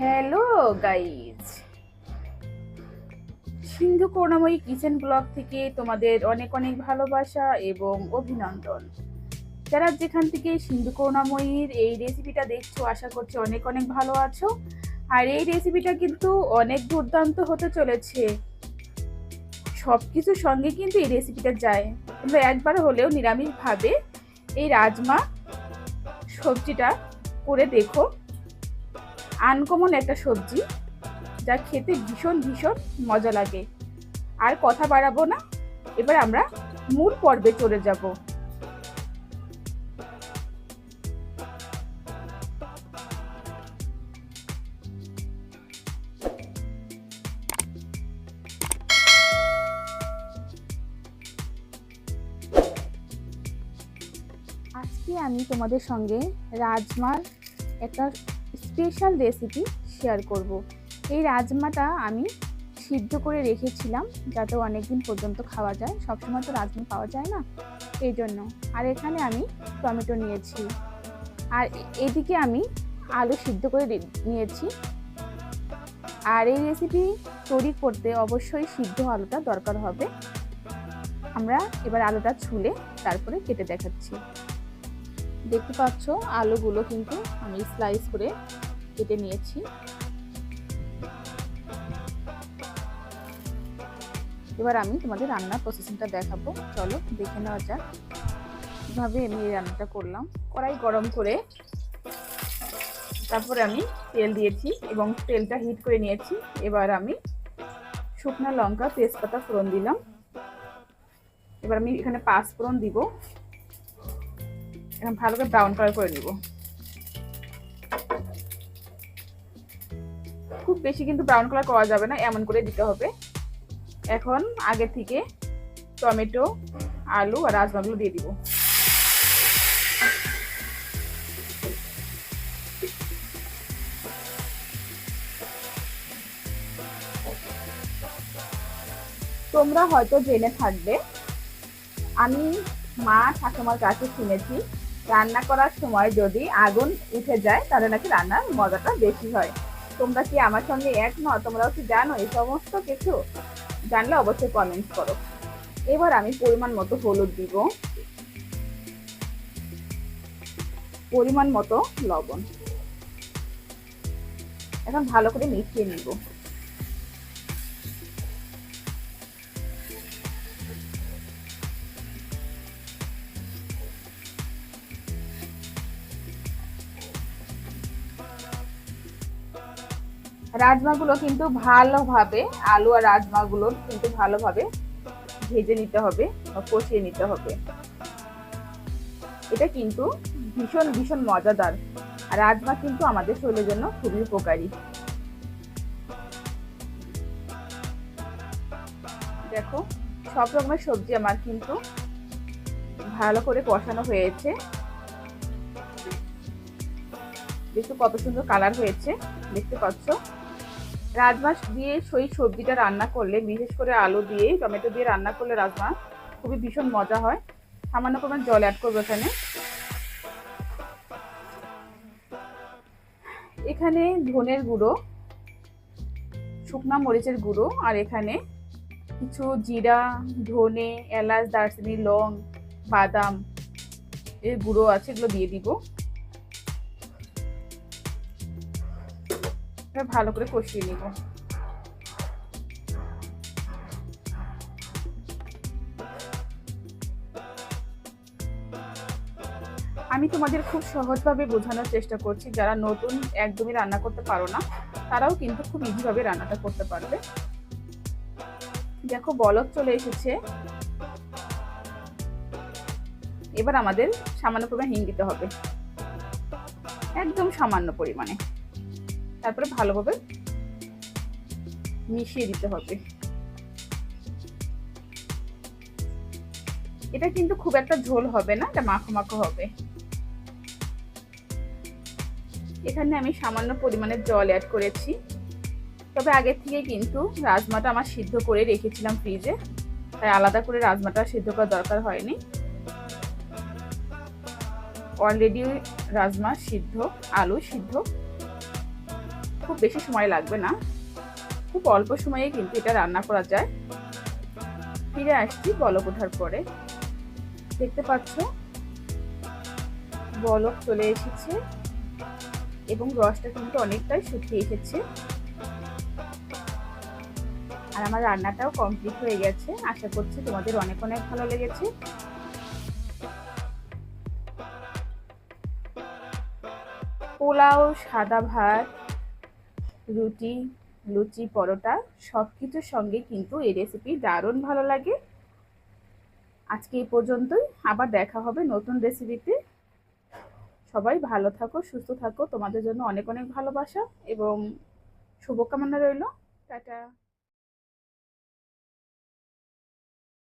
Hello guys, সিন্ধু করুণাময়ী kitchen blog থেকে তোমাদের অনেক অনেক ভালোবাসা এবং অভিনন্দন। যারা যেখান থেকে সিন্ধু করুণাময়ীর এই রেসিপিটা দেখছো, আশা করছি অনেক অনেক ভালো আছো। আর এই রেসিপিটা কিন্তু অনেক দুর্দান্ত হতে চলেছে। সব কিছুর সঙ্গে কিন্তু এই রেসিপিটা যায়। তোমরা একবার হলেও নিরামিষভাবে এই রাজমা সবজিটা করে দেখো। আনকমন একটা সবজি, যা খেতে ভীষণ ভীষণ মজা লাগে। আর কথা বাড়াবো না, এবার আমরা মূল পর্বে চলে যাব। আজকে আমি তোমাদের সঙ্গে রাজমার একটা স্পেশাল রেসিপি শেয়ার করব। এই রাজমাটা আমি সিদ্ধ করে রেখেছিলাম, যাতে অনেকদিন পর্যন্ত খাওয়া যায়। সবসময় তো রাজমা পাওয়া যায় না, এই জন্য। আর এখানে আমি টমেটো নিয়েছি, আর এদিকে আমি আলু সিদ্ধ করে নিয়েছি। আর এই রেসিপি তৈরি করতে অবশ্যই সিদ্ধ আলুটা দরকার হবে। আমরা এবার আলুটা ছুলে তারপরে কেটে দেখাচ্ছি। দেখতে পাচ্ছ আলুগুলো কিন্তু আমি স্লাইস করে কেটে নিয়েছি। এবার আমি তোমাদের রান্নার প্রসেসিংটা দেখাবো, চলো দেখে নেওয়া যাক কিভাবে আমি এই রান্নাটা করলাম। কড়াই গরম করে তারপরে আমি তেল দিয়েছি এবং তেলটা হিট করে নিয়েছি। এবার আমি শুকনো লঙ্কা, তেজপাতা ফোড়ন দিলাম। এবার আমি এখানে 5 ফোড়ন দিব। এখন ভালো করে ব্রাউন কালার করে নিব। খুব বেশি কিন্তু ব্রাউন কালার করা যাবে না, এমন করে দিতে হবে। এখন আগে থেকে টমেটো, আলু আর রাজমাগুলো দিয়ে দিব। তোমরা হয়তো জেনে থাকবে, আমি মা ঠাকুমার কাছে শুনেছি রান্না করার সময় যদি আগুন উঠে যায় তাহলে নাকি রান্নার মজাটা বেশি হয়। তোমরা কি আমার সঙ্গে একমত? তোমরাও কি জানো এই সমস্ত কিছু? জানলে অবশ্যই কমেন্ট করো। এবার আমি পরিমাণ মতো হলুদ দিব, পরিমাণ মতো লবণ। এখন ভালো করে মিশিয়ে নিব। রাজমাগুলো কিন্তু ভালোভাবে, আলু আর রাজমাগুলো কিন্তু ভালোভাবে ভেজে নিতে হবে বা কষিয়ে নিতে হবে। এটা কিন্তু ভীষণ ভীষণ মজাদার। আর রাজমা কিন্তু আমাদের শরীরের জন্য খুবই উপকারী। দেখো, সব রকমের সবজি আমার কিন্তু ভালো করে কষানো হয়েছে। দেখো কত সুন্দর কালার হয়েছে, দেখতে পাচ্ছ। রাজমা দিয়ে সেই সবজিটা রান্না করলে, বিশেষ করে আলু দিয়ে, টমেটো দিয়ে রান্না করলে রাজমা খুবই ভীষণ মজা হয়। সামান্য পরিমাণ জল অ্যাড করবো এখানে। এখানে ধনের গুঁড়ো, শুকনা মরিচের গুঁড়ো, আর এখানে কিছু জিরা, ধনে, এলাচ, দারচিনি, লং, বাদাম এর গুঁড়ো আছে, এগুলো দিয়ে দিব। ভালো করে কষিয়ে নিব। আমি তোমাদের খুব সহজভাবে বোঝানোর চেষ্টা করছি। যারা নতুন, একদমই রান্না করতে পারো না, তারাও কিন্তু খুব ইজিভাবে রান্নাটা করতে পারবে। দেখো বলক চলে এসেছে। এবার আমাদের সামান্য পরিমাণে হিং দিতে হবে, একদম সামান্য পরিমাণে। তারপরে ভালোভাবে মিশিয়ে দিতে হবে। এটা কিন্তু খুব একটা ঝোল হবে না, এটা মাখো মাখো হবে। এখানে আমি সামান্য পরিমাণে জল অ্যাড করেছি। তবে আগে থেকে কিন্তু রাজমাটা আমার সিদ্ধ করে রেখেছিলাম ফ্রিজে, তাই আলাদা করে রাজমাটা সিদ্ধ করার দরকার হয়নি। অলরেডি রাজমা সিদ্ধ, আলু সিদ্ধ। খুব বেশি সময় লাগবে না, খুব অল্প সময়ে কিন্তু এটা রান্না করা যায়। ফিরে আসছি বলক ওঠার পরে। দেখতে পাচ্ছ বলক চলে এসেছে এবং রসটা কিন্তু অনেকটাই শুকিয়ে এসেছে। আর আমার রান্নাটাও কমপ্লিট হয়ে গেছে। আশা করছি তোমাদের অনেক অনেক ভালো লেগেছে। পোলাও, সাদা ভাত, রুটি, লুচি, পরোটা সব কিছুর সঙ্গে কিন্তু এই রেসিপি দারুণ ভালো লাগে। আজকে এই পর্যন্তই, আবার দেখা হবে নতুন রেসিপিতে। সবাই ভালো থাকো, সুস্থ থাকো, তোমাদের জন্য অনেক অনেক ভালোবাসা এবং শুভকামনা রইল। টাটা।